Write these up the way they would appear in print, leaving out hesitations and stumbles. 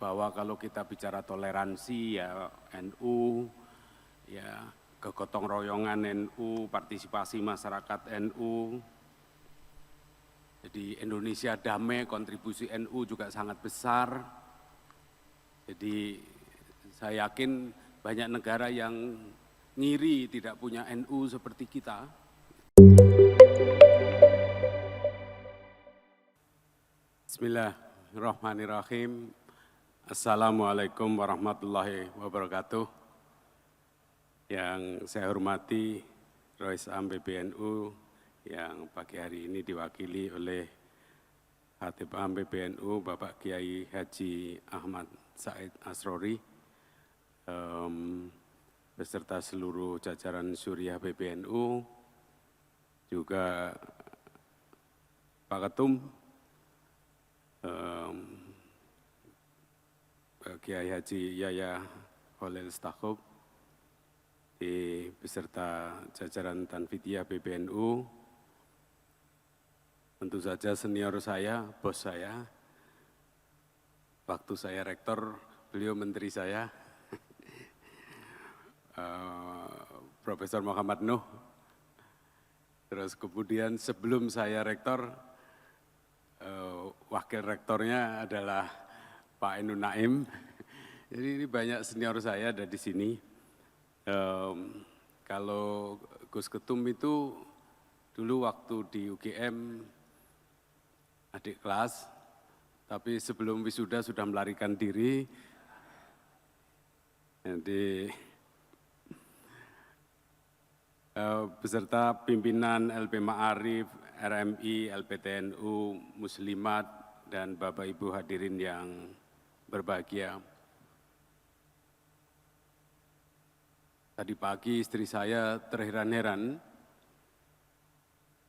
bahwa kalau kita bicara toleransi ya NU, ya kegotong royongan NU, partisipasi masyarakat NU. Jadi Indonesia damai, kontribusi NU juga sangat besar. Jadi saya yakin banyak negara yang ngiri tidak punya NU seperti kita. Bismillahirrahmanirrahim. Assalamualaikum warahmatullahi wabarakatuh. Yang saya hormati Rois Am PBNU yang pagi hari ini diwakili oleh Khatib Am PBNU Bapak Kiai Haji Ahmad Said Asrori, beserta seluruh jajaran Suriah PBNU, juga Pak Ketum, Kiai Haji Yaya Holil Stakuf, beserta jajaran Tanfidiyah PBNU, tentu saja senior saya, bos saya, waktu saya rektor, beliau menteri saya, Profesor Muhammad Nuh. Terus kemudian sebelum saya rektor, wakil rektornya adalah Pak Enu Naim. Jadi ini banyak senior saya ada di sini. Kalau Gus Ketum itu dulu waktu di UGM adik kelas, tapi sebelum wisuda sudah melarikan diri. Jadi beserta pimpinan LP Ma'arif, RMI, LPTNU, Muslimat, dan Bapak Ibu hadirin yang berbahagia. Tadi pagi istri saya terheran-heran,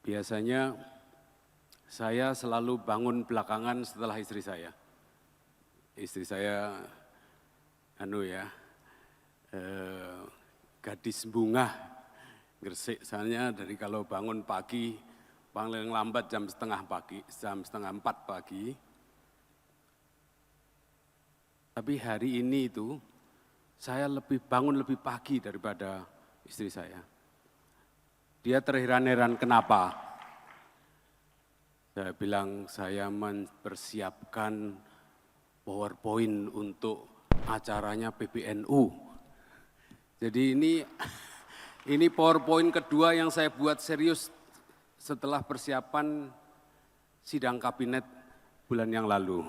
biasanya saya selalu bangun belakangan setelah istri saya. Istri saya, gadis bungah, Gresik, soalnya dari kalau bangun pagi, paling lambat jam setengah 4 pagi. Tapi hari ini itu, saya bangun lebih pagi daripada istri saya. Dia terheran-heran kenapa? Saya bilang saya mempersiapkan PowerPoint untuk acaranya PBNU. Jadi ini PowerPoint kedua yang saya buat serius setelah persiapan sidang kabinet bulan yang lalu.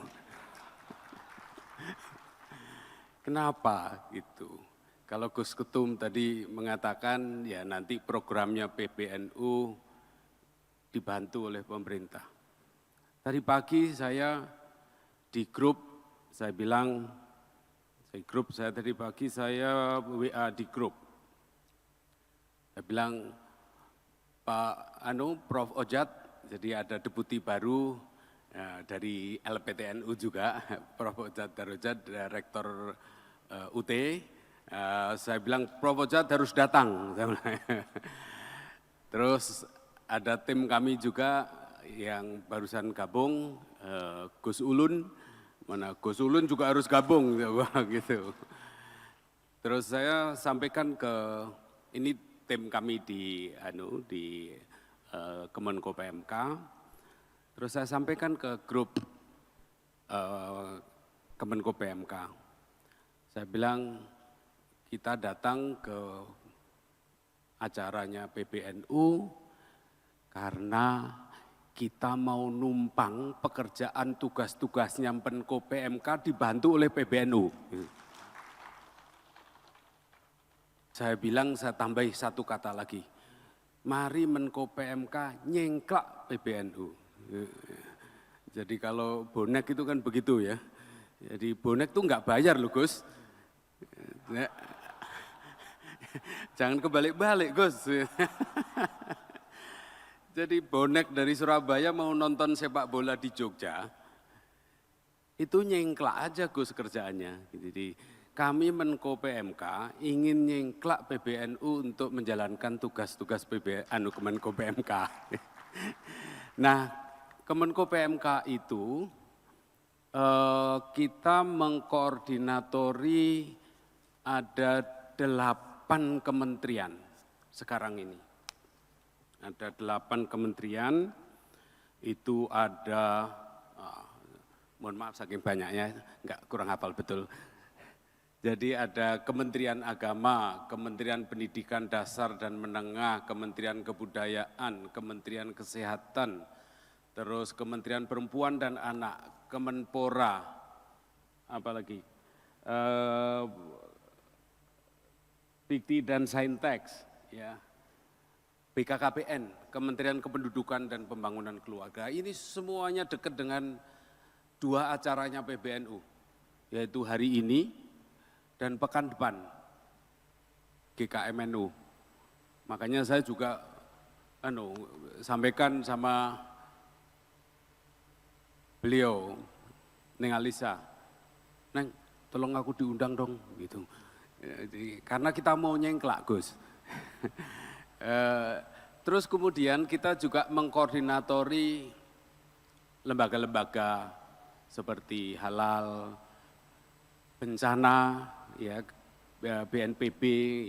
Kenapa gitu? Kalau Gus Ketum tadi mengatakan ya nanti programnya PBNU dibantu oleh pemerintah. Tadi pagi saya di grup, saya bilang, tadi pagi saya WA di grup. Saya bilang, Prof. Ojat, jadi ada deputi baru dari LPTNU juga, Prof. Ojat Darojat, Rektor UT. Saya bilang, Prof. Ojat harus datang. Terus ada tim kami juga yang barusan gabung, Gus Ulun, Gus Ulun juga harus gabung, gitu. Terus saya sampaikan ini tim kami di Kemenko PMK, terus saya sampaikan ke grup Kemenko PMK. Saya bilang kita datang ke acaranya PBNU karena kita mau numpang pekerjaan tugas-tugasnya Menko PMK dibantu oleh PBNU. Saya bilang, saya tambahi satu kata lagi, mari Menko PMK nyengklak PBNU. Jadi kalau bonek itu kan begitu ya, jadi bonek itu enggak bayar loh Gus. Jangan kebalik-balik Gus. Jadi bonek dari Surabaya mau nonton sepak bola di Jogja, itu nyengklak aja Gus kerjaannya. Jadi kami Menko PMK ingin nyengklak PBNU untuk menjalankan tugas-tugas Kemenko PMK. Nah, Kemenko PMK itu kita mengkoordinatori ada 8 kementerian sekarang ini. Ada 8 kementerian, itu ada, mohon maaf saking banyaknya, kurang hafal betul. Jadi ada Kementerian Agama, Kementerian Pendidikan Dasar dan Menengah, Kementerian Kebudayaan, Kementerian Kesehatan, terus Kementerian Perempuan dan Anak, Kemenpora, apalagi, Dikti dan Saintek, ya, BKKBN, Kementerian Kependudukan dan Pembangunan Keluarga. Ini semuanya dekat dengan 2 acaranya PBNU, yaitu hari ini dan pekan depan, GKMNU. Makanya saya juga sampaikan sama beliau, Neng Alisa, Neng tolong aku diundang dong, gitu. Karena kita mau nyengklak, Gus. Terus kemudian kita juga mengkoordinatori lembaga-lembaga seperti Halal, bencana, ya, BNPB,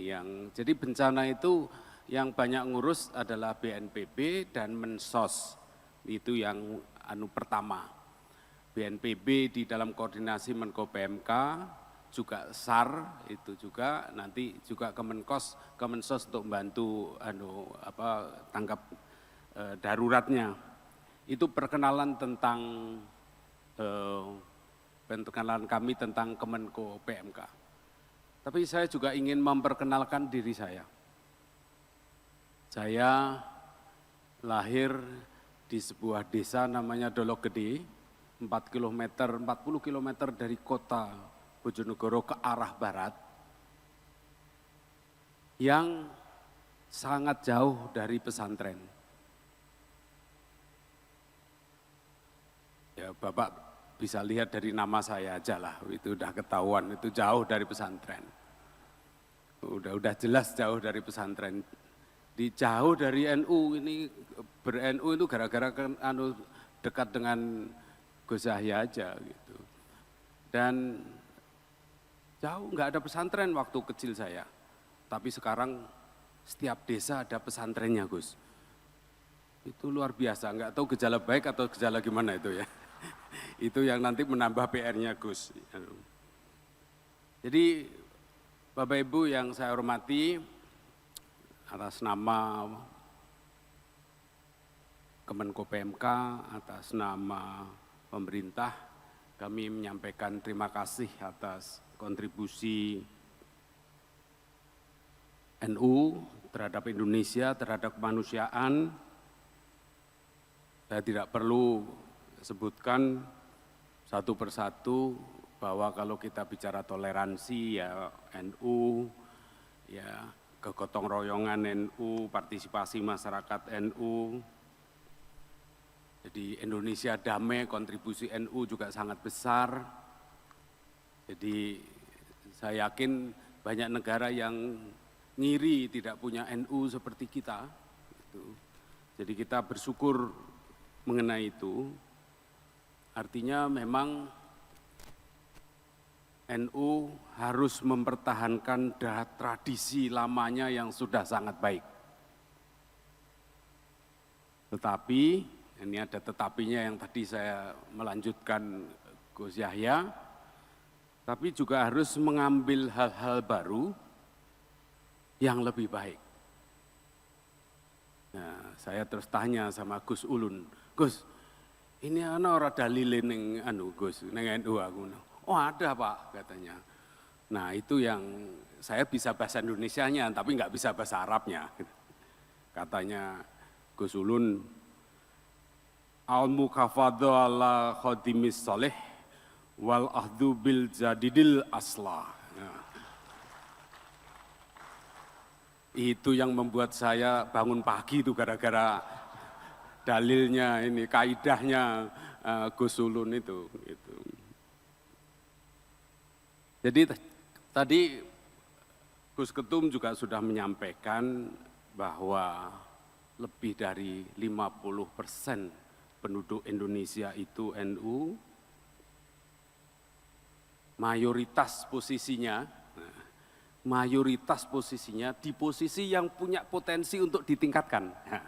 yang jadi bencana itu yang banyak ngurus adalah BNPB dan Mensos, itu yang pertama. BNPB di dalam koordinasi Menko PMK, juga SAR itu juga, nanti juga Kemensos untuk membantu tangkap daruratnya. Itu perkenalan tentang perkenalan kami tentang Kemenko PMK. Tapi saya juga ingin memperkenalkan diri saya. Saya lahir di sebuah desa namanya Dolok Gede, 40 km dari kota Bojonegoro ke arah barat, yang sangat jauh dari pesantren. Ya, Bapak bisa lihat dari nama saya aja lah, itu udah ketahuan, itu jauh dari pesantren. Udah jelas jauh dari pesantren. Jauh dari NU, ini ber-NU itu gara-gara dekat dengan Gus Yahya aja gitu. Dan jauh nggak ada pesantren waktu kecil saya. Tapi sekarang setiap desa ada pesantrennya, Gus. Itu luar biasa, nggak tahu gejala baik atau gejala gimana itu ya. Itu yang nanti menambah PR-nya Gus. Jadi Bapak Ibu yang saya hormati, atas nama Kemenko PMK, atas nama pemerintah, kami menyampaikan terima kasih atas kontribusi NU terhadap Indonesia, terhadap kemanusiaan. Saya tidak perlu sebutkan satu persatu bahwa kalau kita bicara toleransi ya NU, ya kegotong royongan NU, partisipasi masyarakat NU. Jadi Indonesia damai, kontribusi NU juga sangat besar. Jadi saya yakin banyak negara yang ngiri tidak punya NU seperti kita. Jadi kita bersyukur mengenai itu. Artinya memang NU harus mempertahankan tradisi lamanya yang sudah sangat baik. Tetapi, ini ada tetapinya yang tadi saya melanjutkan Gus Yahya, tapi juga harus mengambil hal-hal baru yang lebih baik. Nah, saya terus tanya sama Gus Ulun, Gus, ini ana ora dalile ning Gus, ning NU aku. Oh ada Pak, katanya. Nah itu yang saya bisa bahasa Indonesianya, tapi nggak bisa bahasa Arabnya. Katanya Gus Ulun, al-mukafadhu ala khodimis soleh, wal ahdu bil jadidil aslah. Nah, itu yang membuat saya bangun pagi itu gara-gara dalilnya ini, kaidahnya Gus Ulun itu. Gitu. Jadi tadi Gus Ketum juga sudah menyampaikan bahwa lebih dari 50% penduduk Indonesia itu NU, mayoritas posisinya, mayoritas posisinya di posisi yang punya potensi untuk ditingkatkan. Nah,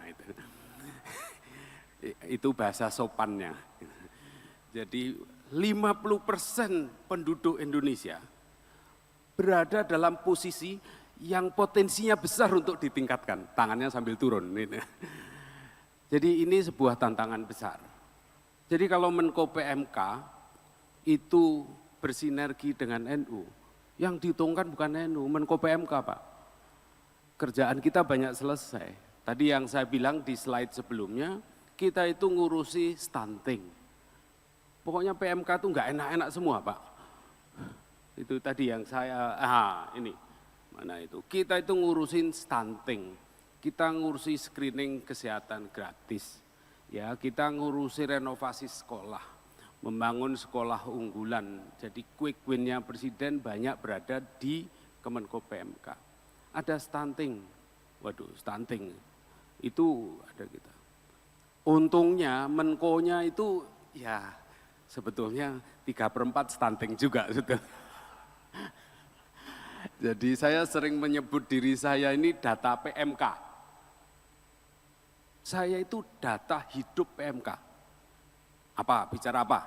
itu bahasa sopannya. Jadi 50% penduduk Indonesia berada dalam posisi yang potensinya besar untuk ditingkatkan. Tangannya sambil turun. Jadi ini sebuah tantangan besar. Jadi kalau Menko PMK itu bersinergi dengan NU, yang dihitungkan bukan NU, Menko PMK Pak. Kerjaan kita banyak selesai. Tadi yang saya bilang di slide sebelumnya, kita itu ngurusi stunting. Pokoknya PMK itu enggak enak-enak semua Pak. Itu tadi yang saya, ini, mana itu. Kita itu ngurusin stunting, kita ngurusi screening kesehatan gratis. Ya, kita ngurusi renovasi sekolah, membangun sekolah unggulan. Jadi quick win-nya Presiden banyak berada di Kemenko PMK. Ada stunting, waduh stunting, itu ada kita. Untungnya Menko-nya itu ya sebetulnya 3/4 stunting juga. Jadi saya sering menyebut diri saya ini data PMK. Saya itu data hidup PMK. Apa? Bicara apa?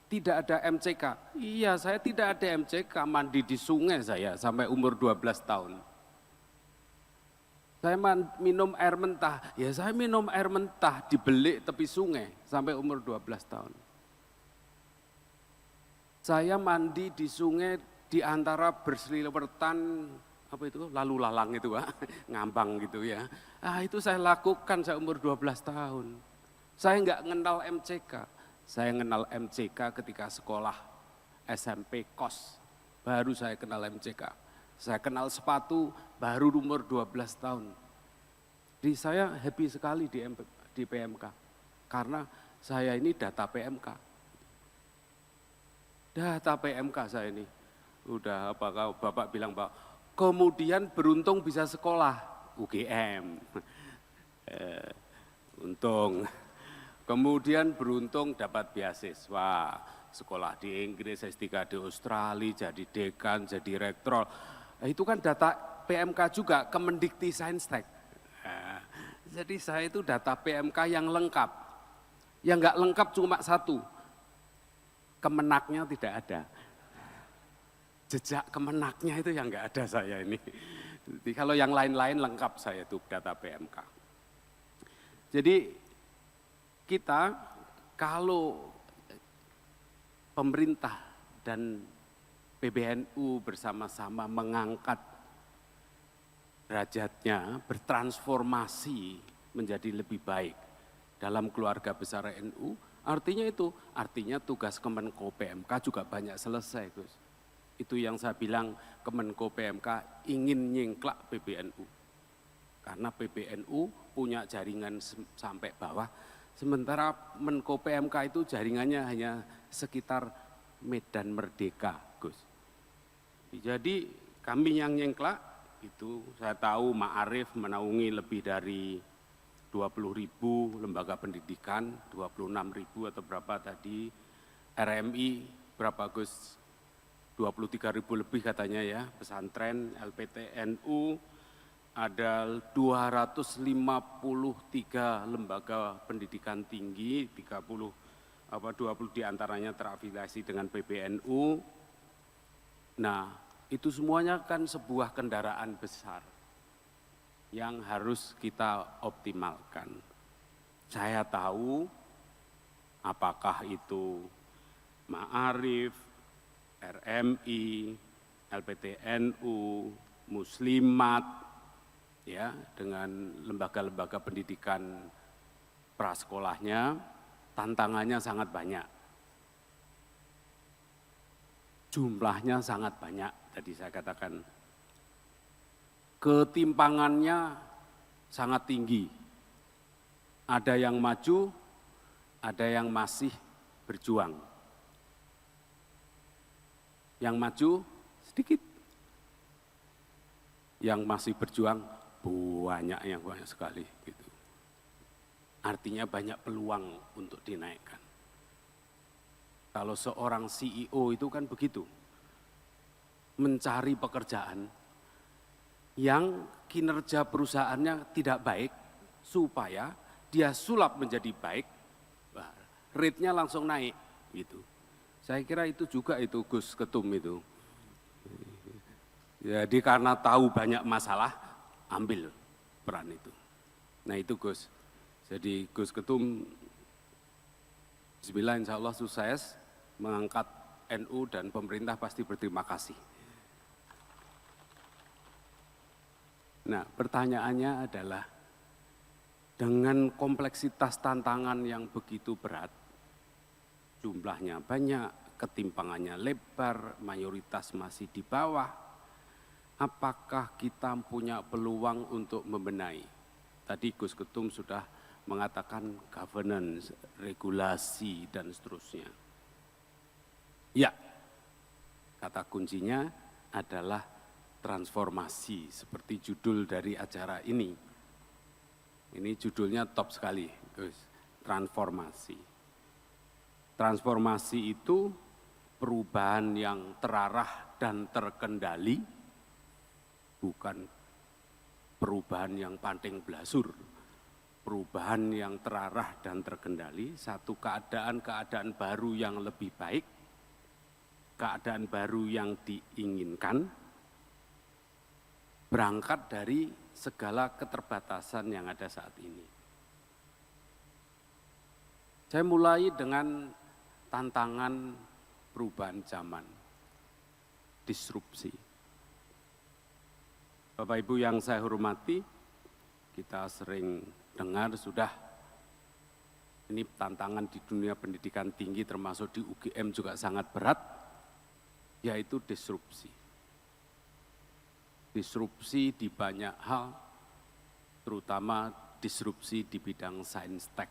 Tidak ada MCK. Iya, saya tidak ada MCK, mandi di sungai saya sampai umur 12 tahun. Saya minum air mentah, ya saya minum air mentah di belik tepi sungai sampai umur 12 tahun. Saya mandi di sungai di antara berseliweran, apa itu, lalu lalang itu Pak, ngambang gitu ya. Itu saya lakukan saya umur 12 tahun. Saya enggak kenal MCK, saya kenal MCK ketika sekolah SMP KOS, baru saya kenal MCK. Saya kenal sepatu baru umur 12 tahun. Jadi saya happy sekali di PMK, karena saya ini data PMK. Data PMK saya ini, udah apa Bapak bilang Pak, kemudian beruntung bisa sekolah UGM, untung. Kemudian beruntung dapat beasiswa, sekolah di Inggris, S3 di Australia, jadi dekan, jadi rektor. Itu kan data PMK juga, Kemendikti Saintek. Jadi saya itu data PMK yang lengkap. Yang enggak lengkap cuma satu, kemenaknya tidak ada. Jejak kemenaknya itu yang enggak ada saya ini. Jadi kalau yang lain-lain lengkap saya itu data PMK. Jadi kita kalau pemerintah dan PBNU bersama-sama mengangkat derajatnya, bertransformasi menjadi lebih baik dalam keluarga besar NU, artinya tugas Kemenko PMK juga banyak selesai Gus. Itu yang saya bilang Kemenko PMK ingin nyingklak PBNU. Karena PBNU punya jaringan sampai bawah, sementara Menko PMK itu jaringannya hanya sekitar Medan Merdeka, Gus. Jadi kami yang nyingklak itu, saya tahu Ma'arif menaungi lebih dari 20.000 lembaga pendidikan, 26.000 atau berapa tadi, RMI berapa Gus? 23.000 lebih katanya ya, pesantren, LPTNU, ada 253 lembaga pendidikan tinggi, 20 diantaranya terafiliasi dengan PBNU. Nah, itu semuanya kan sebuah kendaraan besar yang harus kita optimalkan. Saya tahu apakah itu Ma'arif, RMI, LPTNU, Muslimat, ya, dengan lembaga-lembaga pendidikan prasekolahnya, tantangannya sangat banyak. Jumlahnya sangat banyak, tadi saya katakan. Ketimpangannya sangat tinggi. Ada yang maju, ada yang masih berjuang. Yang maju sedikit. Yang masih berjuang banyak sekali gitu. Artinya banyak peluang untuk dinaikkan. Kalau seorang CEO itu kan begitu, mencari pekerjaan yang kinerja perusahaannya tidak baik, supaya dia sulap menjadi baik, rate-nya langsung naik gitu. Saya kira itu juga itu Gus Ketum itu. Jadi karena tahu banyak masalah, ambil peran itu. Nah itu Gus. Jadi Gus Ketum, bismillah insya Allah sukses mengangkat NU dan pemerintah pasti berterima kasih. Nah pertanyaannya adalah, dengan kompleksitas tantangan yang begitu berat, jumlahnya banyak, ketimpangannya lebar, mayoritas masih di bawah, apakah kita punya peluang untuk membenahi? Tadi Gus Ketum sudah mengatakan governance, regulasi, dan seterusnya. Ya, kata kuncinya adalah transformasi, seperti judul dari acara ini. Ini judulnya top sekali, Gus, transformasi. Transformasi itu perubahan yang terarah dan terkendali, bukan perubahan yang panteng blasur. Perubahan yang terarah dan terkendali, satu keadaan baru yang lebih baik, keadaan baru yang diinginkan, berangkat dari segala keterbatasan yang ada saat ini. Saya mulai dengan tantangan perubahan zaman, disrupsi. Bapak Ibu yang saya hormati, kita sering dengar sudah, ini tantangan di dunia pendidikan tinggi termasuk di UGM juga sangat berat, yaitu disrupsi. Disrupsi di banyak hal, terutama disrupsi di bidang sains tek.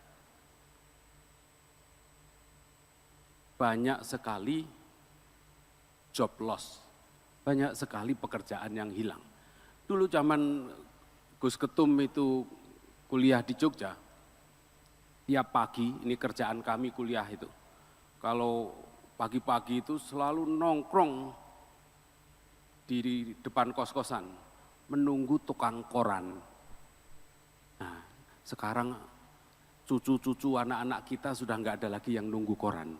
Banyak sekali job loss, banyak sekali pekerjaan yang hilang. Dulu zaman Gus Ketum itu kuliah di Jogja, tiap pagi, ini kerjaan kami kuliah itu, kalau pagi-pagi itu selalu nongkrong di depan kos-kosan, menunggu tukang koran. Nah, sekarang cucu-cucu anak-anak kita sudah nggak ada lagi yang nunggu koran.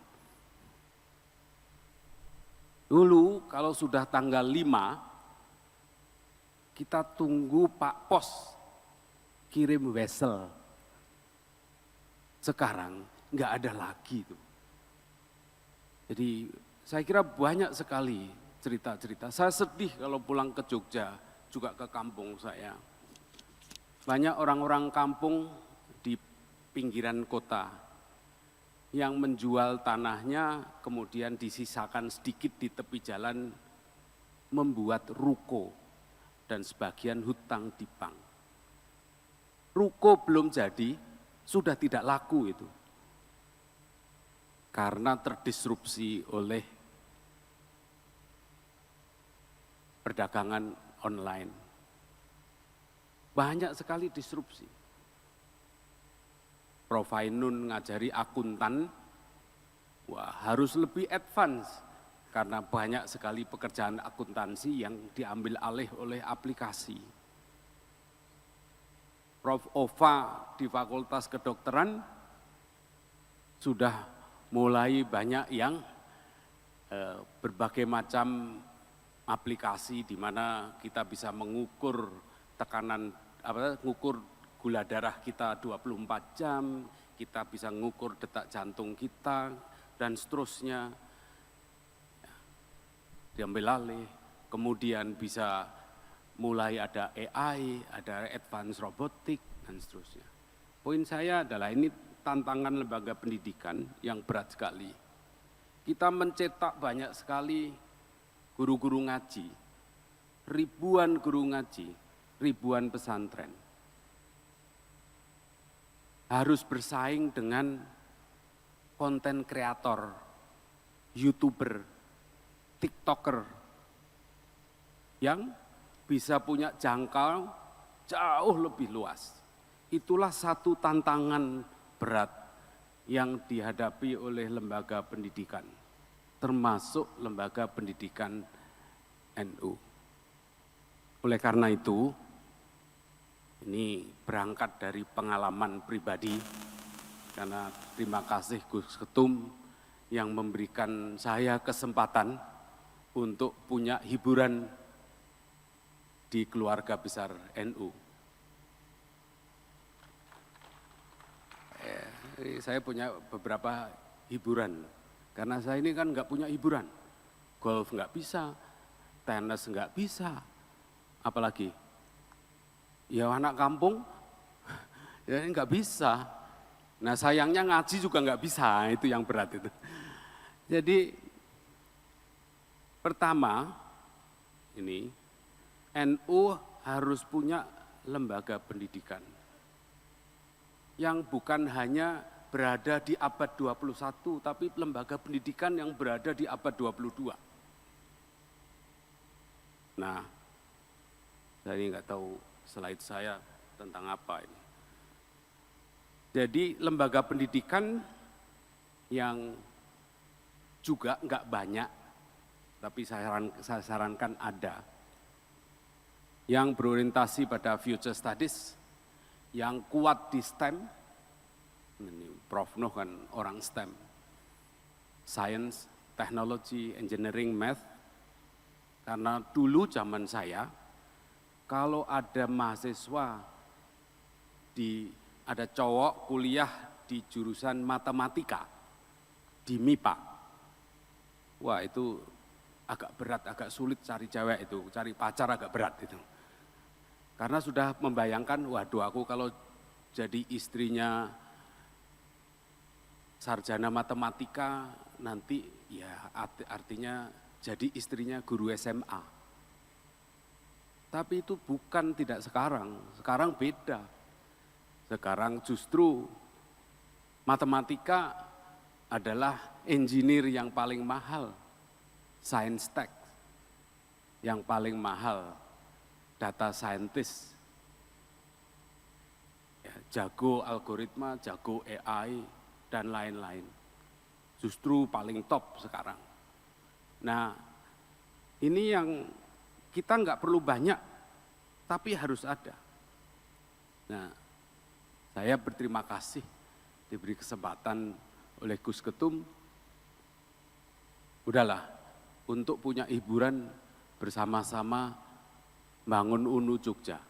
Dulu kalau sudah tanggal 5, kita tunggu Pak Pos kirim wesel. Sekarang nggak ada lagi tuh. Jadi saya kira banyak sekali cerita-cerita. Saya sedih kalau pulang ke Jogja, juga ke kampung saya. Banyak orang-orang kampung di pinggiran kota yang menjual tanahnya, kemudian disisakan sedikit di tepi jalan, membuat ruko dan sebagian hutang di bank. Ruko belum jadi, sudah tidak laku itu. Karena terdisrupsi oleh perdagangan online. Banyak sekali disrupsi. Prof. Ainun ngajari akuntan, wah harus lebih advance karena banyak sekali pekerjaan akuntansi yang diambil alih oleh aplikasi. Prof. Ova di Fakultas Kedokteran sudah mulai banyak yang berbagai macam aplikasi di mana kita bisa mengukur tekanan, mengukur gula darah kita 24 jam, kita bisa mengukur detak jantung kita, dan seterusnya. Diambil alih, kemudian bisa mulai ada AI, ada advance robotik, dan seterusnya. Poin saya adalah ini tantangan lembaga pendidikan yang berat sekali. Kita mencetak banyak sekali guru-guru ngaji, ribuan guru ngaji, ribuan pesantren. Harus bersaing dengan konten kreator, YouTuber, TikToker, yang bisa punya jangkau jauh lebih luas. Itulah satu tantangan berat yang dihadapi oleh lembaga pendidikan, termasuk lembaga pendidikan NU. Oleh karena itu, ini berangkat dari pengalaman pribadi, karena terima kasih Gus Ketum yang memberikan saya kesempatan untuk punya hiburan di keluarga besar NU. Saya punya beberapa hiburan, karena saya ini kan nggak punya hiburan. Golf nggak bisa, tenis nggak bisa, apalagi ya anak kampung ya nggak bisa. Nah sayangnya ngaji juga nggak bisa, itu yang berat itu. Jadi pertama ini NU harus punya lembaga pendidikan yang bukan hanya berada di abad 21, tapi lembaga pendidikan yang berada di abad 22. Nah, saya ini nggak tahu slide saya tentang apa ini. Jadi lembaga pendidikan yang juga nggak banyak, tapi saya sarankan ada, yang berorientasi pada future studies, yang kuat di STEM, ini Prof. Nuh kan orang STEM, Science, Technology, Engineering, Math, karena dulu zaman saya, kalau ada mahasiswa, ada cowok kuliah di jurusan matematika, di MIPA, wah itu agak berat, agak sulit cari cewek itu, cari pacar agak berat itu. Karena sudah membayangkan, waduh aku kalau jadi istrinya sarjana matematika, nanti ya artinya jadi istrinya guru SMA. Tapi itu bukan tidak sekarang beda. Sekarang justru matematika adalah engineer yang paling mahal, science tech yang paling mahal, data scientist, ya, jago algoritma, jago AI, dan lain-lain. Justru paling top sekarang. Nah, ini yang kita nggak perlu banyak, tapi harus ada. Nah, saya berterima kasih diberi kesempatan oleh Gus Ketum, udahlah, untuk punya hiburan bersama-sama bangun UNU Jogja.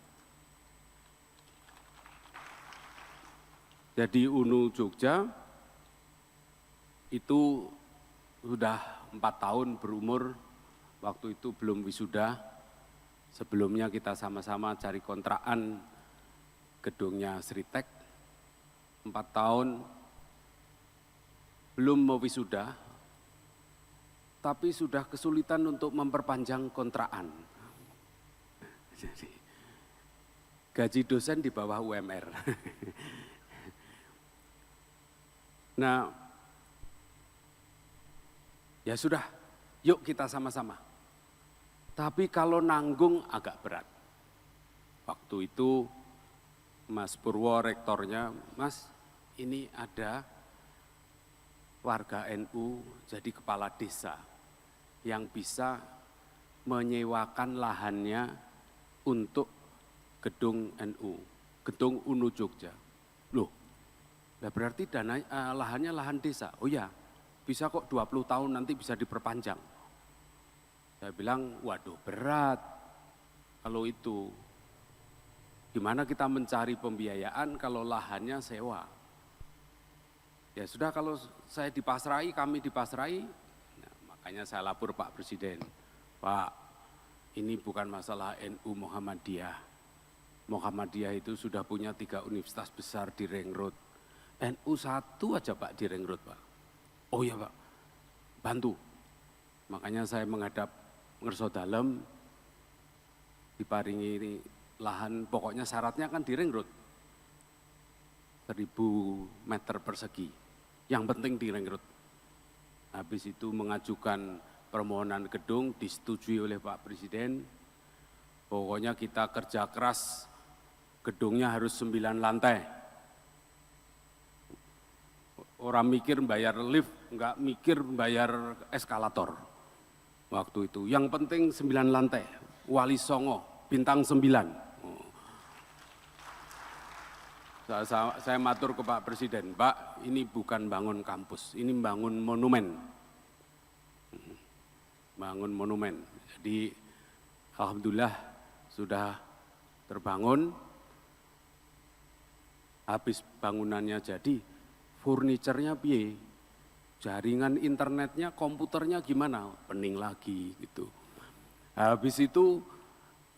Jadi UNU Jogja itu sudah 4 tahun berumur, waktu itu belum wisuda. Sebelumnya kita sama-sama cari kontrakan gedungnya Sritek, 4 tahun belum mau wisuda, tapi sudah kesulitan untuk memperpanjang kontrakan. Jadi, gaji dosen di bawah UMR. Nah, ya sudah, yuk kita sama-sama. Tapi kalau nanggung agak berat. Waktu itu Mas Purwo rektornya, Mas ini ada warga NU jadi kepala desa yang bisa menyewakan lahannya untuk gedung NU, gedung UNU Jogja. Loh, ya berarti lahannya lahan desa. Oh ya, bisa kok 20 tahun nanti bisa diperpanjang. Saya bilang, waduh berat kalau itu. Gimana kita mencari pembiayaan kalau lahannya sewa? Ya sudah, kalau saya dipasrai, kami dipasrai, nah, makanya saya lapor Pak Presiden. Pak, ini bukan masalah NU Muhammadiyah. Muhammadiyah itu sudah punya 3 universitas besar di Ring Road. NU 1 aja Pak di Ring Road Pak. Oh ya Pak, bantu. Makanya saya menghadap ngerso dalem, diparingi lahan, pokoknya syaratnya kan di Ring Road. 1000 meter persegi, yang penting di Ring Road. Habis itu mengajukan permohonan gedung, disetujui oleh Pak Presiden. Pokoknya kita kerja keras, gedungnya harus 9 lantai. Orang mikir bayar lift, enggak mikir bayar eskalator. waktu itu. Yang penting 9 lantai, Wali Songo, bintang 9. Saya matur ke Pak Presiden, Pak, ini bukan bangun kampus, ini bangun monumen. Bangun monumen. Jadi alhamdulillah sudah terbangun. Habis bangunannya jadi, furniturnya piye? Jaringan internetnya, komputernya gimana? Pening lagi gitu. Habis itu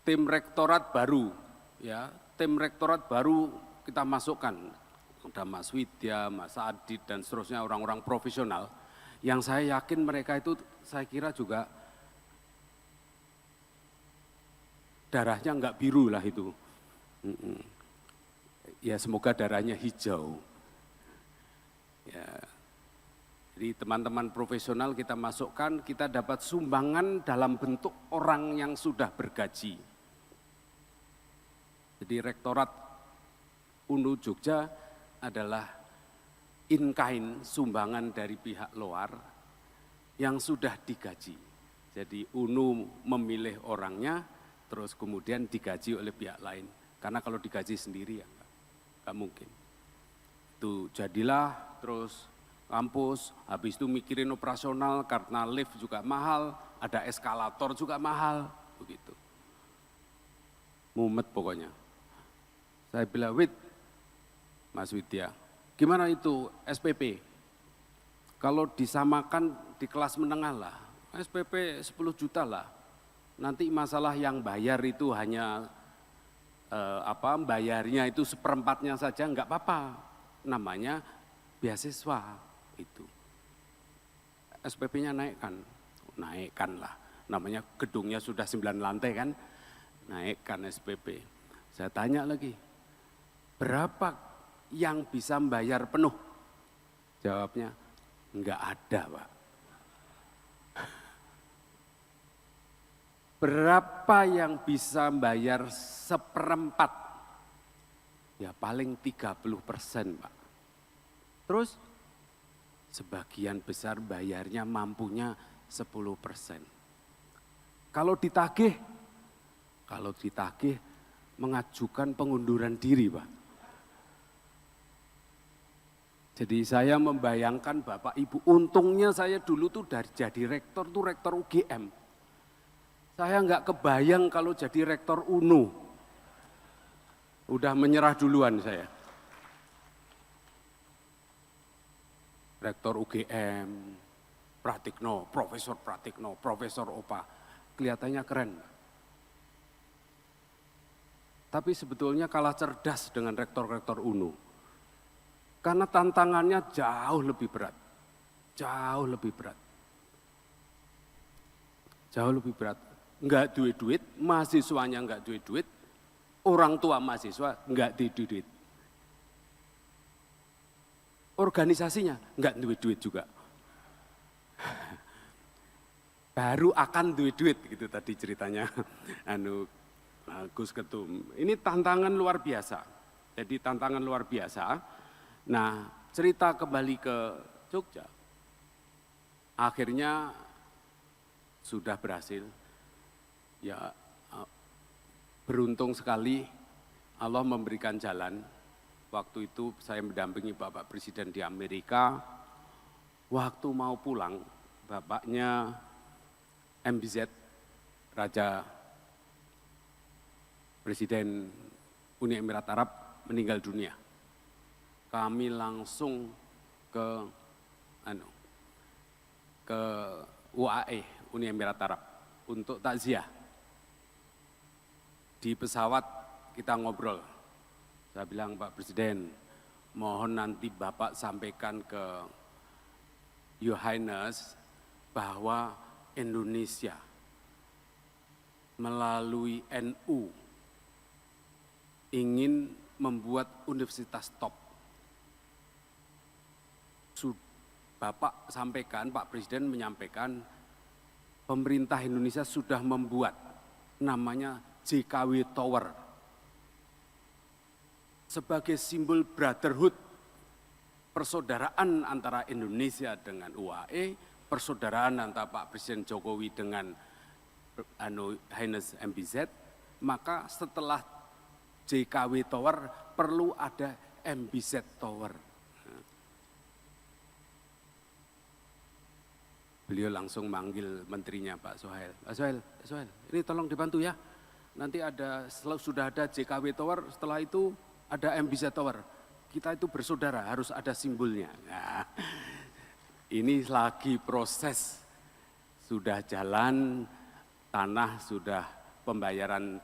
tim rektorat baru, ya, tim rektorat baru kita masukkan. Ada Mas Widya, Mas Adit dan seterusnya orang-orang profesional. Yang saya yakin mereka itu saya kira juga darahnya enggak biru lah itu. Ya semoga darahnya hijau. Ya. Jadi teman-teman profesional kita masukkan, kita dapat sumbangan dalam bentuk orang yang sudah bergaji. Jadi Rektorat UNU Jogja adalah in kind, sumbangan dari pihak luar yang sudah digaji. Jadi UNU memilih orangnya, terus kemudian digaji oleh pihak lain. Karena kalau digaji sendiri ya nggak mungkin. Itu jadilah terus kampus, habis itu mikirin operasional karena lift juga mahal, ada eskalator juga mahal, begitu. Mumet pokoknya. Saya bilang, Mas Widya, gimana itu SPP? Kalau disamakan di kelas menengah lah, SPP 10 juta lah. Nanti masalah yang bayar itu hanya bayarnya itu seperempatnya saja enggak apa-apa, namanya beasiswa itu. SPP-nya naikkan lah, namanya gedungnya sudah 9 lantai kan, naikkan SPP. Saya tanya lagi, berapa yang bisa membayar penuh? Jawabnya, enggak ada Pak. Berapa yang bisa bayar seperempat? Ya paling 30% Pak. Terus sebagian besar bayarnya mampunya 10%. Kalau ditagih mengajukan pengunduran diri Pak. Jadi saya membayangkan Bapak Ibu, untungnya saya dulu tuh jadi rektor UGM. Saya enggak kebayang kalau jadi rektor UNU. Udah menyerah duluan saya. Rektor UGM, Pratikno, Profesor Opa, kelihatannya keren. Tapi sebetulnya kalah cerdas dengan rektor-rektor UNU. Karena tantangannya jauh lebih berat. Jauh lebih berat. Enggak duit, mahasiswanya enggak duit, orang tua mahasiswa enggak duit. Organisasinya enggak duit juga. Baru akan duit gitu tadi ceritanya Gus Ketum. Ini tantangan luar biasa. Jadi tantangan luar biasa. Nah, cerita kembali ke Jogja. Akhirnya sudah berhasil. Ya, beruntung sekali Allah memberikan jalan. Waktu itu saya mendampingi Bapak Presiden di Amerika. Waktu mau pulang, bapaknya MBZ, Raja Presiden Uni Emirat Arab meninggal dunia. Kami langsung ke UAE, Uni Emirat Arab, untuk takziah. Di pesawat kita ngobrol, saya bilang Pak Presiden, mohon nanti Bapak sampaikan ke Your Highness bahwa Indonesia melalui NU ingin membuat universitas top. Bapak sampaikan, Pak Presiden menyampaikan, pemerintah Indonesia sudah membuat namanya JKW Tower sebagai simbol brotherhood, persaudaraan antara Indonesia dengan UAE, persaudaraan antara Pak Presiden Jokowi dengan Hines MBZ, maka setelah JKW Tower perlu ada MBZ Tower. Beliau langsung manggil menterinya Pak Sohail. Pak Sohail, ini tolong dibantu ya. Nanti sudah ada JKW Tower, setelah itu ada MBZ Tower. Kita itu bersaudara, harus ada simbolnya. Nah, ini lagi proses, sudah jalan, tanah sudah pembayaran.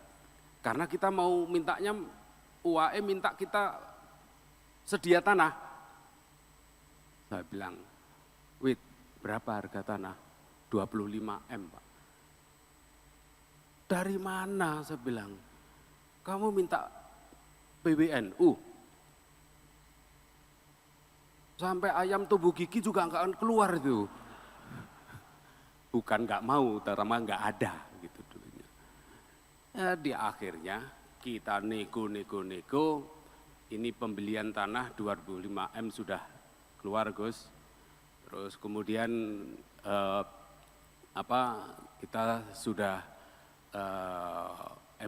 Karena kita mau mintanya, UAE minta kita sedia tanah. Saya bilang, wait, berapa harga tanah? 25 M, Pak. Dari mana? Saya bilang, kamu minta PBNU. Sampai ayam tubuh gigi juga nggak akan keluar itu. Bukan nggak mau, terutama nggak ada gitu dulunya. Ya, di akhirnya kita nego. Ini pembelian tanah 25 M sudah keluar, Gus. Terus kemudian kita sudah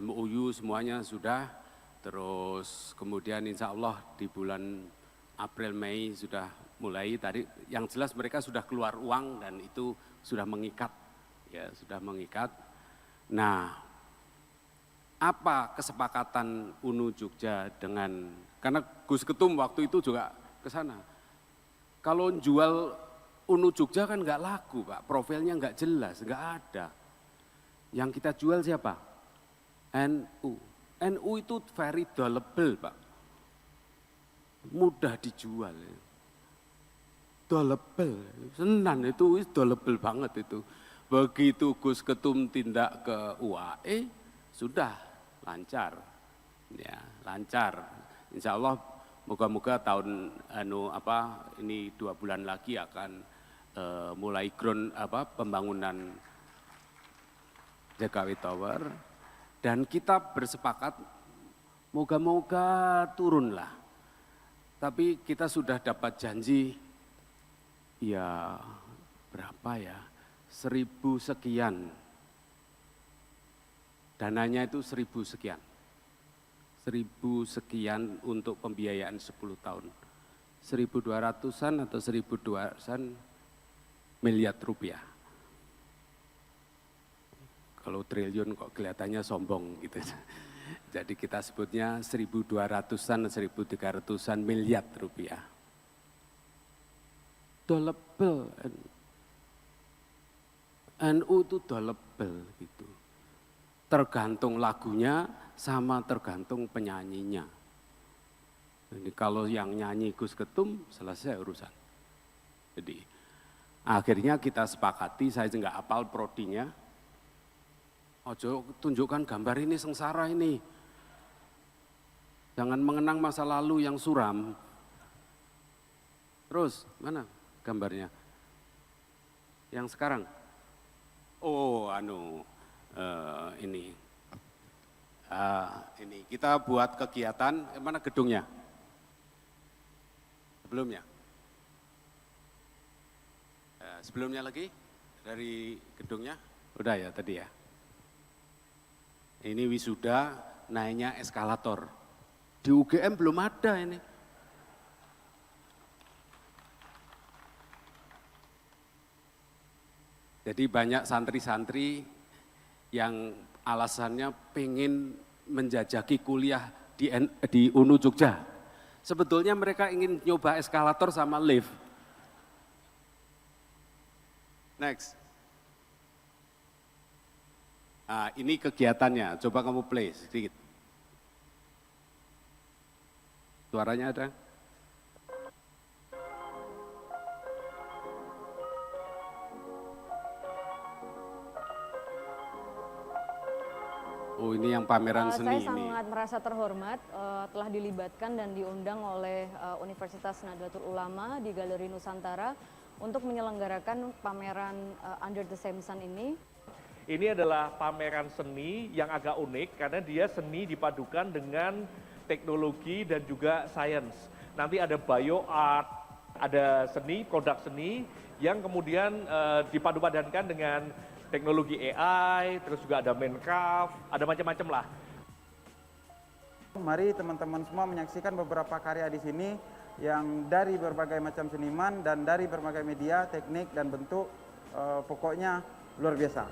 MOU semuanya sudah. Terus kemudian insya Allah di bulan April Mei sudah mulai tadi. Yang jelas mereka sudah keluar uang dan itu sudah mengikat, ya sudah mengikat. Nah, apa kesepakatan UNU Jogja dengan, karena Gus Ketum waktu itu juga ke sana. Kalau jual UNU Jogja kan nggak laku, Pak, profilnya nggak jelas, nggak ada. Yang kita jual siapa? NU. NU itu very doable, Pak. Mudah dijual. Doable, senang itu doable banget itu. Begitu Gus Ketum tindak ke UAE, sudah lancar. Ya, lancar. Insya Allah moga-moga tahun ini 2 bulan lagi akan mulai pembangunan JKW Tower, dan kita bersepakat moga-moga turunlah. Tapi kita sudah dapat janji, ya berapa ya, 1.000 sekian. Dananya itu 1.000 sekian. 1.000 sekian untuk pembiayaan 10 tahun. 1.200-an atau 1.200-an miliar rupiah. Kalau triliun kok kelihatannya sombong gitu. Jadi kita sebutnya 1.200-an, 1.300-an miliar rupiah. Doable. NU itu doable gitu. Tergantung lagunya sama tergantung penyanyinya. Jadi kalau yang nyanyi Gus Ketum selesai urusan. Jadi akhirnya kita sepakati, saya nggak hafal prodinya. Ojo tunjukkan gambar ini sengsara ini. Jangan mengenang masa lalu yang suram. Terus mana gambarnya? Yang sekarang? Oh, ini. Ini kita buat kegiatan. Mana gedungnya? Sebelumnya. Sebelumnya lagi dari gedungnya. Udah ya tadi ya. Ini wisuda naiknya eskalator. Di UGM belum ada ini. Jadi banyak santri-santri yang alasannya pengen menjajaki kuliah di UNU Jogja. Sebetulnya mereka ingin nyoba eskalator sama lift. Next. Nah, ini kegiatannya, coba kamu play sedikit. Suaranya ada? Oh, ini yang pameran seni ini. Saya sangat merasa terhormat telah dilibatkan dan diundang oleh Universitas Nahdlatul Ulama di Galeri Nusantara untuk menyelenggarakan pameran Under the Same Sun ini. Ini adalah pameran seni yang agak unik karena dia seni dipadukan dengan teknologi dan juga sains. Nanti ada bio art, ada seni, produk seni yang kemudian dipadu-padankan dengan teknologi AI, terus juga ada Minecraft, ada macam-macam lah. Mari teman-teman semua menyaksikan beberapa karya di sini yang dari berbagai macam seniman dan dari berbagai media, teknik dan bentuk, pokoknya luar biasa.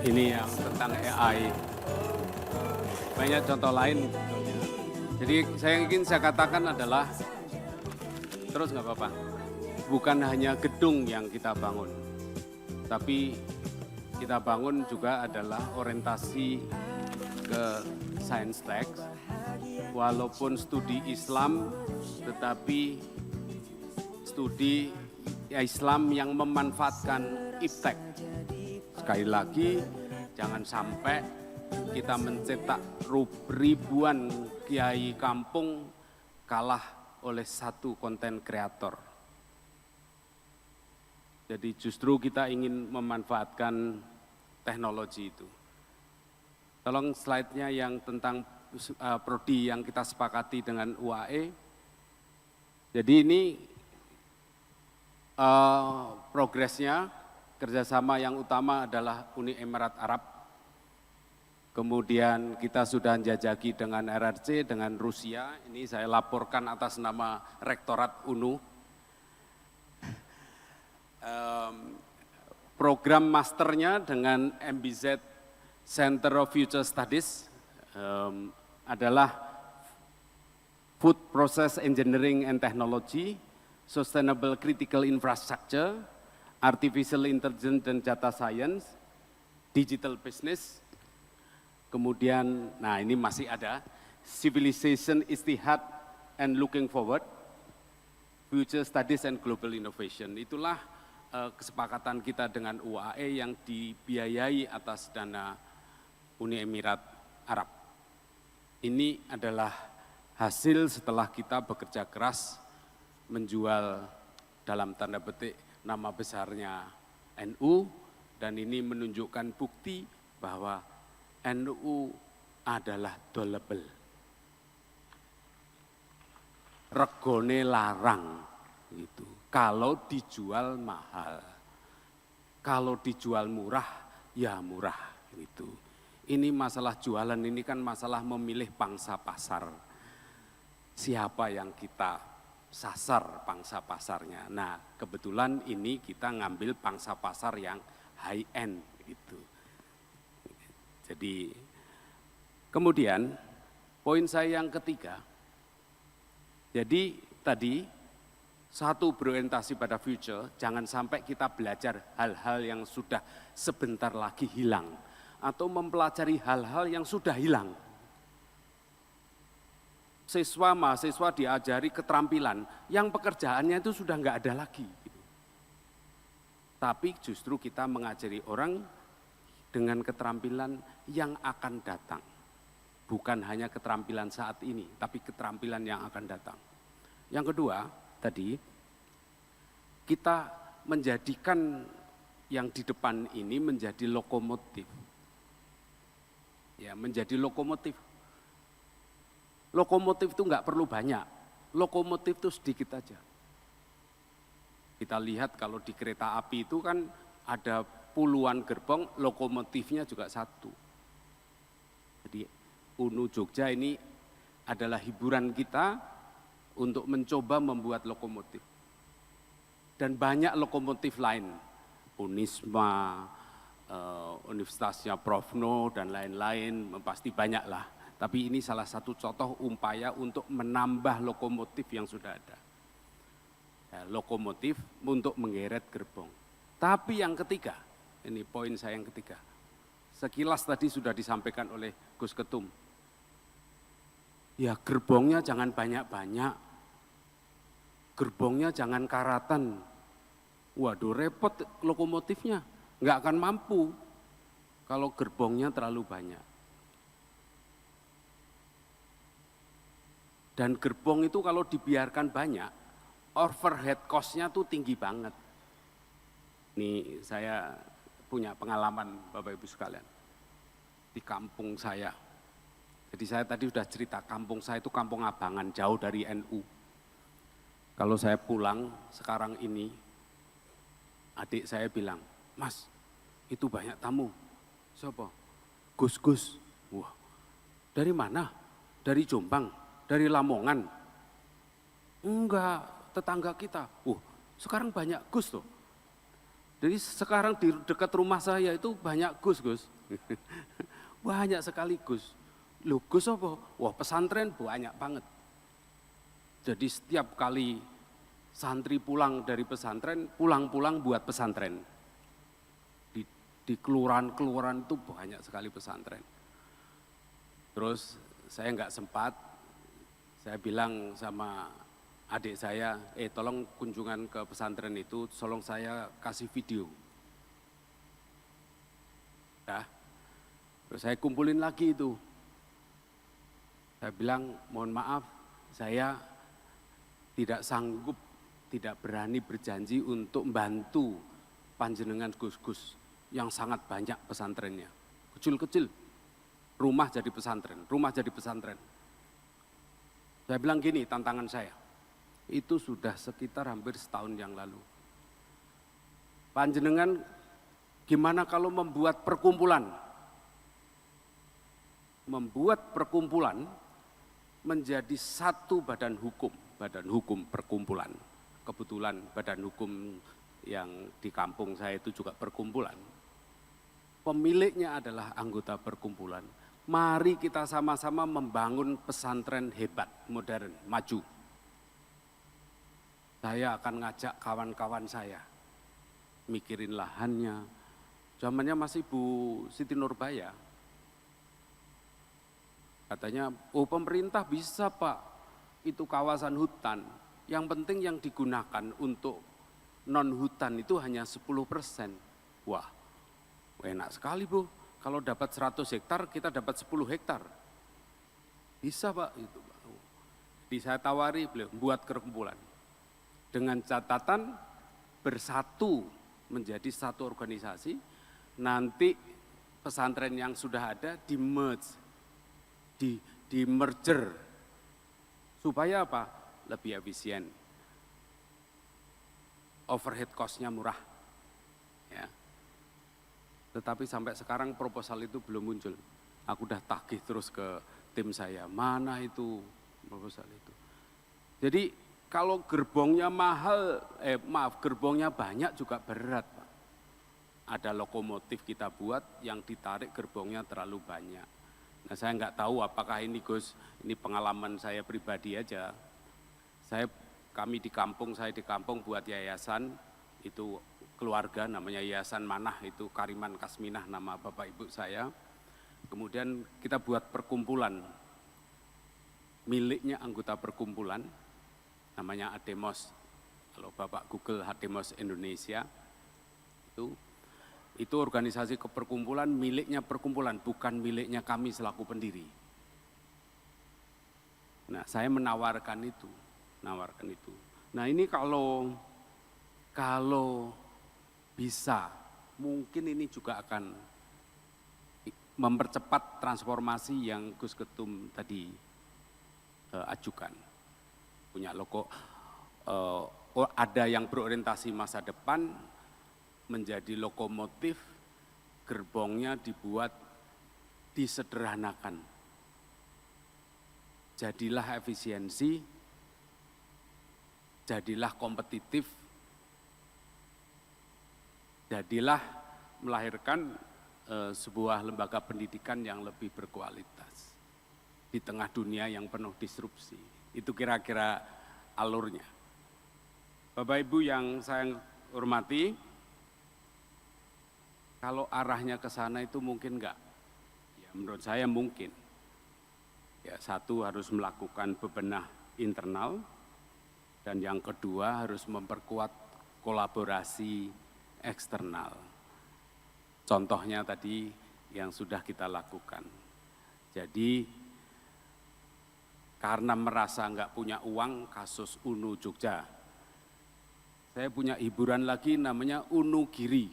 Ini yang tentang AI. Banyak contoh lain. Jadi saya ingin saya katakan adalah, terus nggak apa-apa, bukan hanya gedung yang kita bangun, tapi kita bangun juga adalah orientasi ke science tech, walaupun studi Islam, tetapi studi Islam yang memanfaatkan iptek. Sekali lagi, jangan sampai kita mencetak ribuan kiai kampung kalah oleh satu konten kreator. Jadi justru kita ingin memanfaatkan teknologi itu. Tolong slide-nya yang tentang prodi yang kita sepakati dengan UAE. Jadi ini progresnya, kerjasama yang utama adalah Uni Emirat Arab. Kemudian kita sudah menjajaki dengan RRC, dengan Rusia. Ini saya laporkan atas nama Rektorat UNU. Program masternya dengan MBZ Center of Future Studies adalah Food Process Engineering and Technology, Sustainable Critical Infrastructure, Artificial Intelligence and Data Science, Digital Business, kemudian, nah ini masih ada, Civilization Istihad and Looking Forward, Future Studies and Global Innovation. Itulah kesepakatan kita dengan UAE yang dibiayai atas dana Uni Emirat Arab. Ini adalah hasil setelah kita bekerja keras menjual dalam tanda petik nama besarnya NU, dan ini menunjukkan bukti bahwa NU adalah dolable. Regone larang gitu. Kalau dijual mahal, kalau dijual murah ya murah gitu. Ini masalah jualan, ini kan masalah memilih pangsa pasar. Siapa yang kita sasar pangsa pasarnya. Nah, kebetulan ini kita ngambil pangsa pasar yang high end gitu. Jadi kemudian poin saya yang ketiga. Jadi tadi satu berorientasi pada future, jangan sampai kita belajar hal-hal yang sudah sebentar lagi hilang atau mempelajari hal-hal yang sudah hilang. Siswa mahasiswa diajari keterampilan yang pekerjaannya itu sudah nggak ada lagi. Tapi justru kita mengajari orang dengan keterampilan yang akan datang. Bukan hanya keterampilan saat ini, tapi keterampilan yang akan datang. Yang kedua, tadi kita menjadikan yang di depan ini menjadi lokomotif. Ya, menjadi lokomotif. Lokomotif itu nggak perlu banyak, lokomotif itu sedikit aja. Kita lihat kalau di kereta api itu kan ada puluhan gerbong, lokomotifnya juga satu. Jadi UNU Jogja ini adalah hiburan kita untuk mencoba membuat lokomotif. Dan banyak lokomotif lain, Unisma, Universitasnya Prof. No, dan lain-lain, pasti banyak lah. Tapi ini salah satu contoh upaya untuk menambah lokomotif yang sudah ada. Ya, lokomotif untuk menggeret gerbong. Tapi yang ketiga, ini poin saya yang ketiga. Sekilas tadi sudah disampaikan oleh Gus Ketum. Ya gerbongnya jangan banyak-banyak. Gerbongnya jangan karatan. Waduh repot lokomotifnya, nggak akan mampu kalau gerbongnya terlalu banyak. Dan gerbong itu kalau dibiarkan banyak, overhead cost-nya tuh tinggi banget. Nih saya punya pengalaman Bapak Ibu sekalian di kampung saya. Jadi saya tadi sudah cerita, kampung saya itu kampung abangan, jauh dari NU. Kalau saya pulang sekarang ini, adik saya bilang, "Mas, itu banyak tamu." Siapa? Gus-gus. Wah, dari mana? Dari Jombang, dari Lamongan. Enggak, tetangga kita. Sekarang banyak Gus tuh. Jadi sekarang di dekat rumah saya itu banyak Gus. Banyak sekali Gus. Loh, Gus apa? Wah, pesantren banyak banget. Jadi setiap kali santri pulang dari pesantren, pulang-pulang buat pesantren. Di kelurahan-kelurahan itu banyak sekali pesantren. Terus saya nggak sempat, saya bilang sama adik saya, tolong kunjungan ke pesantren itu, tolong saya kasih video. Nah, terus saya kumpulin lagi itu. Saya bilang, mohon maaf, saya tidak sanggup, tidak berani berjanji untuk membantu panjenengan Gus-gus yang sangat banyak pesantrennya. Kecil-kecil, rumah jadi pesantren, rumah jadi pesantren. Saya bilang gini, tantangan saya, itu sudah sekitar hampir setahun yang lalu. Panjenengan gimana kalau membuat perkumpulan? Membuat perkumpulan menjadi satu badan hukum perkumpulan. Kebetulan badan hukum yang di kampung saya itu juga perkumpulan. Pemiliknya adalah anggota perkumpulan. Mari kita sama-sama membangun pesantren hebat, modern, maju. Saya akan ngajak kawan-kawan saya, mikirin lahannya. Zamannya masih Bu Siti Nurbaya. Katanya, pemerintah bisa Pak, itu kawasan hutan. Yang penting yang digunakan untuk non-hutan itu hanya 10%. Wah, enak sekali Bu, kalau dapat 100 hektar kita dapat 10 hektar. Bisa Pak, itu. Jadi saya tawari beliau, buat perkumpulan. Dengan catatan bersatu menjadi satu organisasi, nanti pesantren yang sudah ada di-merge, di merger, supaya apa? Lebih efisien, overhead cost-nya murah. Ya. Tetapi sampai sekarang proposal itu belum muncul. Aku udah tagih terus ke tim saya, mana itu proposal itu. Jadi kalau gerbongnya mahal, gerbongnya banyak juga berat Pak. Ada lokomotif kita buat yang ditarik gerbongnya terlalu banyak. Nah saya nggak tahu apakah ini Gus, ini pengalaman saya pribadi aja. Kami di kampung, saya di kampung buat yayasan, itu keluarga namanya Yayasan Manah, itu Kariman Kasminah nama bapak ibu saya. Kemudian kita buat perkumpulan, miliknya anggota perkumpulan, namanya Ademos. Kalau Bapak Google Ademos Indonesia, itu organisasi keperkumpulan miliknya perkumpulan, bukan miliknya kami selaku pendiri. Nah, saya menawarkan itu. Nah, ini kalau bisa, mungkin ini juga akan mempercepat transformasi yang Gus Ketum tadi ajukan. Punya ada yang berorientasi masa depan, menjadi lokomotif, gerbongnya dibuat disederhanakan. Jadilah efisiensi, jadilah kompetitif, jadilah melahirkan sebuah lembaga pendidikan yang lebih berkualitas di tengah dunia yang penuh disrupsi. Itu kira-kira alurnya. Bapak Ibu yang saya hormati, kalau arahnya ke sana itu mungkin enggak? Ya, menurut saya mungkin. Ya, satu harus melakukan bebenah internal, dan yang kedua harus memperkuat kolaborasi eksternal. Contohnya tadi yang sudah kita lakukan. Jadi karena merasa enggak punya uang, kasus UNU Jogja. Saya punya hiburan lagi namanya UNU Giri.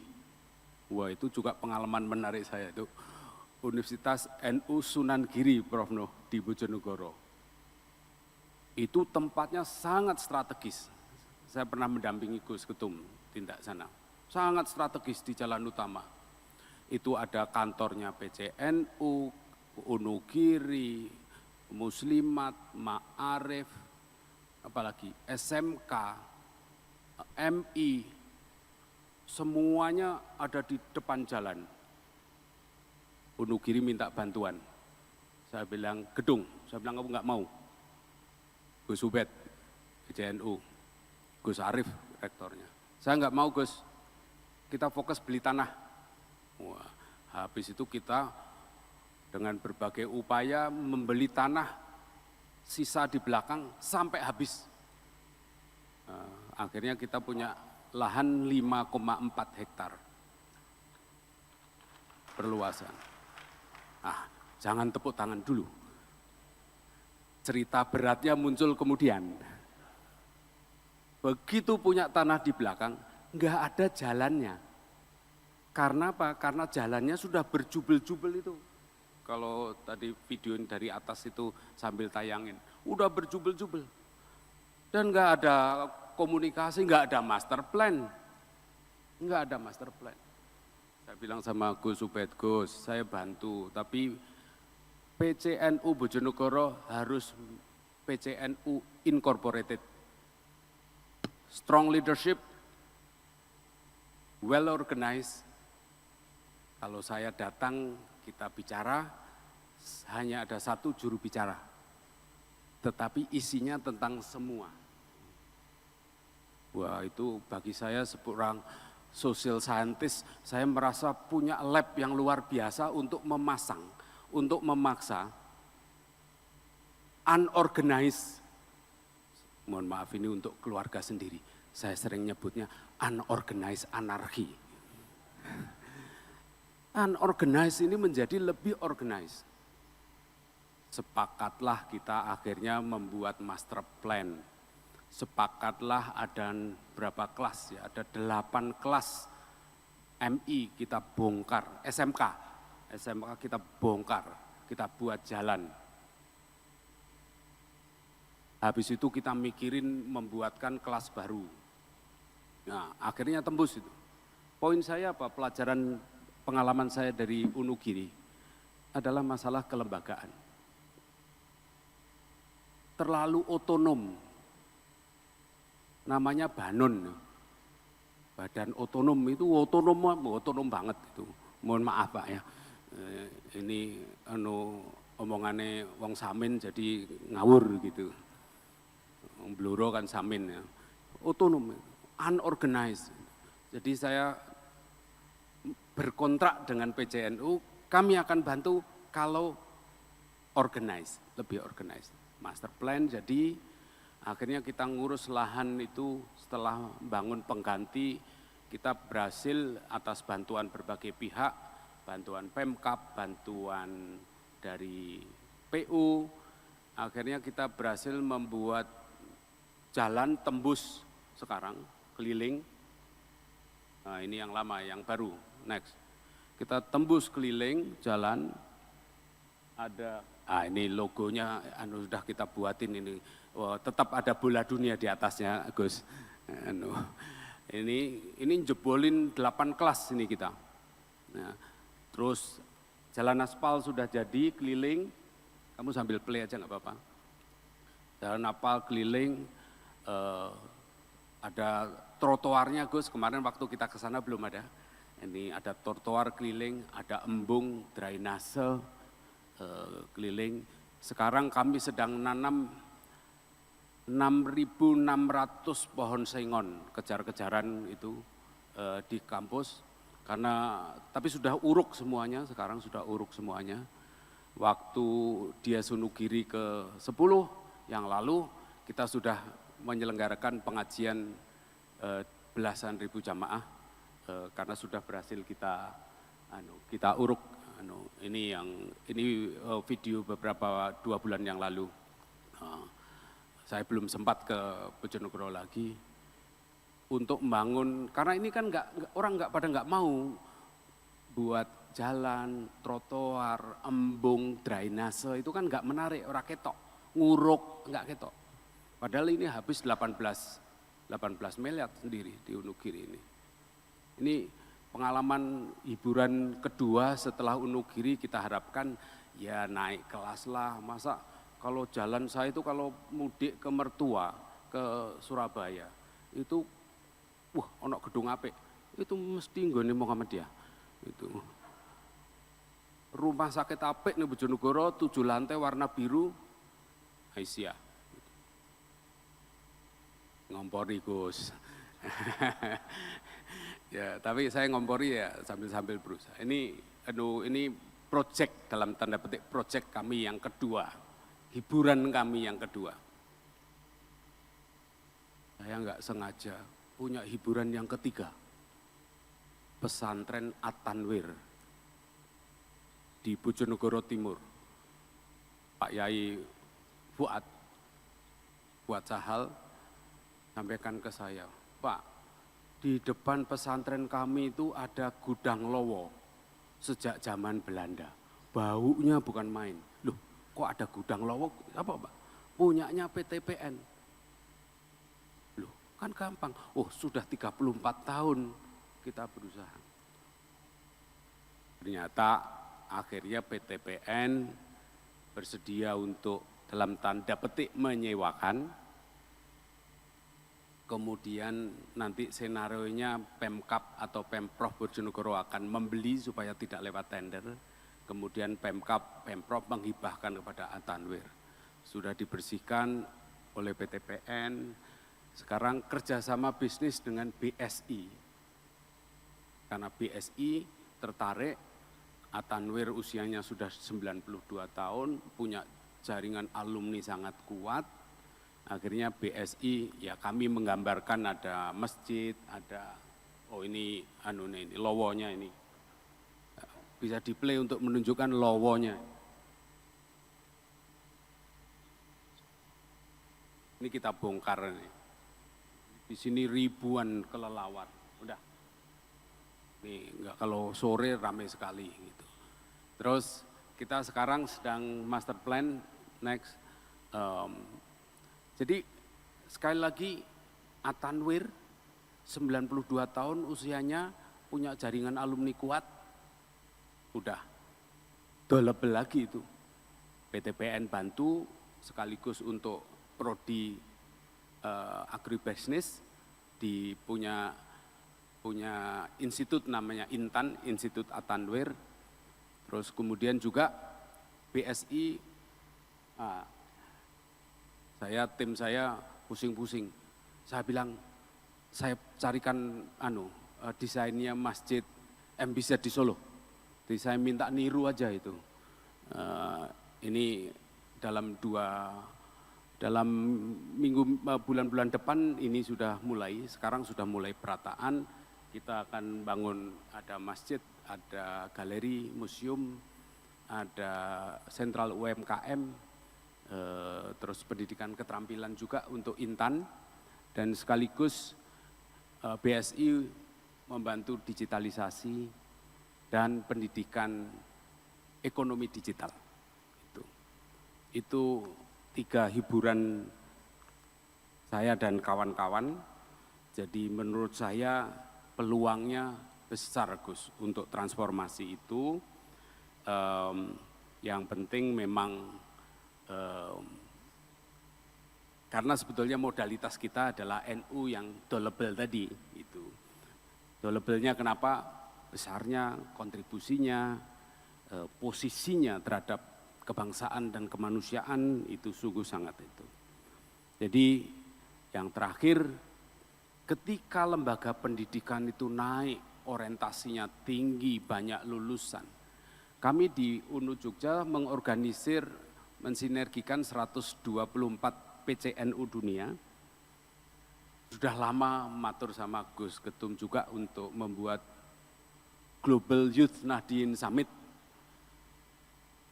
Wah itu juga pengalaman menarik saya itu. Universitas NU Sunan Giri, Prof. Nuh, di Bojonegoro. Itu tempatnya sangat strategis. Saya pernah mendampingi Gus Ketum tindak sana. Sangat strategis di jalan utama. Itu ada kantornya PCNU, Wonogiri, Muslimat, Ma'arif, apalagi SMK, MI, semuanya ada di depan jalan. Wonogiri minta bantuan. Saya bilang gedung, saya bilang kamu nggak mau. Gus Ubed, PCNU, Gus Arif, rektornya. Saya nggak mau Gus, kita fokus beli tanah. Wah, habis itu kita dengan berbagai upaya membeli tanah sisa di belakang sampai habis. Akhirnya kita punya lahan 5,4 hektar perluasan. Jangan tepuk tangan dulu. Cerita beratnya muncul kemudian. Begitu punya tanah di belakang, nggak ada jalannya. Karena apa? Karena jalannya sudah berjubel-jubel itu. Kalau tadi video dari atas itu sambil tayangin, udah berjubel-jubel. Dan nggak ada komunikasi, nggak ada master plan. Nggak ada master plan. Saya bilang sama Gus Ubed, Gus, saya bantu, tapi PCNU Bojonegoro harus PCNU Incorporated. Strong leadership, well organized. Kalau saya datang, kita bicara, hanya ada satu juru bicara. Tetapi isinya tentang semua. Wah itu bagi saya seorang social scientist, saya merasa punya lab yang luar biasa untuk memaksa unorganized, mohon maaf ini untuk keluarga sendiri, saya sering nyebutnya unorganized anarki. Unorganized ini menjadi lebih organized. Sepakatlah kita akhirnya membuat master plan. Sepakatlah ada berapa kelas ya, ada 8 kelas MI kita bongkar, SMK kita bongkar, kita buat jalan. Habis itu kita mikirin membuatkan kelas baru. Nah, akhirnya tembus itu. Poin saya apa? Pelajaran pengalaman saya dari Wonogiri adalah masalah kelembagaan. Terlalu otonom. Namanya Banon. Badan otonom itu otonom banget itu. Mohon maaf Pak ya. Ini omongannya wong Samin jadi ngawur gitu. Wong Bluro kan Samin ya. Otonom, unorganized. Jadi saya berkontrak dengan PCNU, kami akan bantu kalau organized, lebih organized. Master plan jadi akhirnya kita ngurus lahan itu setelah bangun pengganti, kita berhasil atas bantuan berbagai pihak, bantuan Pemkab, bantuan dari PU, akhirnya kita berhasil membuat jalan tembus sekarang, keliling. Nah ini yang lama, yang baru, next. Kita tembus keliling jalan, ada, ini logonya sudah kita buatin ini. Tetap ada bola dunia di atasnya, Gus. Ini jebolin 8 kelas ini kita. Nah, terus jalan aspal sudah jadi keliling, kamu sambil play aja nggak apa-apa. Jalan aspal keliling, ada trotoarnya Gus, kemarin waktu kita ke sana belum ada. Ini ada trotoar keliling, ada embung, drainase keliling. Sekarang kami sedang nanam 6.600 pohon sengon, kejar-kejaran itu di kampus. Tapi sudah uruk semuanya, sekarang sudah uruk semuanya. Waktu dia Wonogiri ke-10 yang lalu, kita sudah menyelenggarakan pengajian belasan ribu jamaah karena sudah berhasil kita uruk. Ini video beberapa 2 bulan yang lalu. Saya belum sempat ke Bojonegoro lagi untuk membangun, karena ini kan orang pada nggak mau buat jalan, trotoar, embung, drainase itu kan nggak menarik, ora ketok, nguruk nggak ketok. Padahal ini habis 18 miliar sendiri di Wonogiri ini. Ini pengalaman hiburan kedua setelah Wonogiri, kita harapkan ya naik kelas lah. Masa kalau jalan saya itu kalau mudik ke mertua, ke Surabaya, itu wah ono gedung apik, itu mesti nggone Muhammadiyah. Itu rumah sakit apik nih Bojonegoro 7 lantai warna biru, Aisyah. Ngompori Gus. Ya, tapi saya ngompori ya sambil berusaha. Ini proyek dalam tanda petik proyek kami yang kedua, hiburan kami yang kedua. Saya nggak sengaja punya hiburan yang ketiga, pesantren At-Tanwir di Bojonegoro Timur. Pak Yai Fuad Sahal sampaikan ke saya, Pak, di depan pesantren kami itu ada gudang lowo sejak zaman Belanda. Baunya bukan main. Loh, kok ada gudang lowo? Apa, Pak? Punyanya PTPN. Loh, kan gampang. Oh, sudah 34 tahun kita berusaha. Ternyata akhirnya PTPN bersedia untuk dalam tanda petik menyewakan. Kemudian nanti senarionya Pemkab atau Pemprov Bojonegoro akan membeli supaya tidak lewat tender. Kemudian Pemprov menghibahkan kepada At-Tanwir. Sudah dibersihkan oleh PTPN, sekarang kerjasama bisnis dengan BSI. Karena BSI tertarik, At-Tanwir usianya sudah 92 tahun, punya jaringan alumni sangat kuat. Akhirnya BSI, ya kami menggambarkan ada masjid, ada, oh ini lowonya ini. Bisa di-play untuk menunjukkan lowonya. Ini kita bongkar nih. Di sini ribuan kelelawar. Udah. Nih, enggak, kalau sore ramai sekali gitu. Terus kita sekarang sedang master plan next. Jadi sekali lagi At-Tanwir 92 tahun usianya, punya jaringan alumni kuat, udah double lagi itu. PTPN bantu sekaligus untuk prodi agribisnis di punya institut namanya Intan, Institut At-Tanwir. Terus kemudian juga BSI, tim saya pusing-pusing. Saya bilang, saya carikan desainnya Masjid MBZ di Solo. Jadi saya minta niru aja itu. Ini dalam bulan-bulan depan ini sudah mulai, sekarang sudah mulai perataan. Kita akan bangun, ada masjid, ada galeri, museum, ada sentral UMKM, terus pendidikan keterampilan juga untuk Intan, dan sekaligus BSI membantu digitalisasi dan pendidikan ekonomi digital. Itu 3 hiburan saya dan kawan-kawan. Jadi menurut saya peluangnya besar, Gus, untuk transformasi itu. Yang penting memang karena sebetulnya modalitas kita adalah NU yang dolable tadi. Itu dolable-nya kenapa? Besarnya, kontribusinya, posisinya terhadap kebangsaan dan kemanusiaan itu sungguh sangat itu. Jadi yang terakhir, ketika lembaga pendidikan itu naik, orientasinya tinggi, banyak lulusan. Kami di UNU Jogja mengorganisir, mensinergikan 124 PCNU dunia. Sudah lama matur sama Gus Ketum juga untuk membuat Global Youth Nahdien Summit.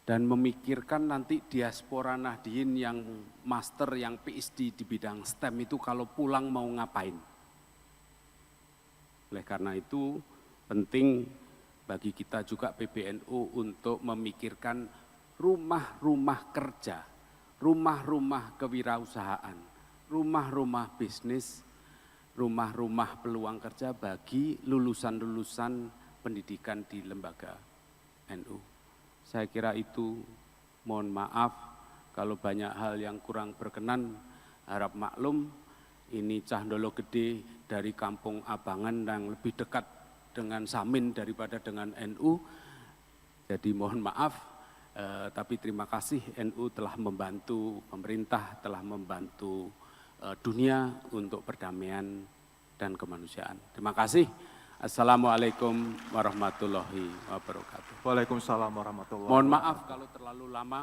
Dan memikirkan nanti diaspora Nahdien yang master, yang PhD di bidang STEM itu kalau pulang mau ngapain. Oleh karena itu penting bagi kita juga PBNU untuk memikirkan rumah-rumah kerja, rumah-rumah kewirausahaan, rumah-rumah bisnis, rumah-rumah peluang kerja bagi lulusan-lulusan pendidikan di lembaga NU. Saya kira itu, mohon maaf kalau banyak hal yang kurang berkenan, harap maklum. Ini Cah Ndolo Gede dari Kampung Abangan yang lebih dekat dengan Samin daripada dengan NU. Jadi mohon maaf, tapi terima kasih NU telah membantu, pemerintah telah membantu dunia untuk perdamaian dan kemanusiaan. Terima kasih. Assalamualaikum warahmatullahi wabarakatuh. Waalaikumsalam warahmatullahi wabarakatuh. Mohon maaf kalau terlalu lama.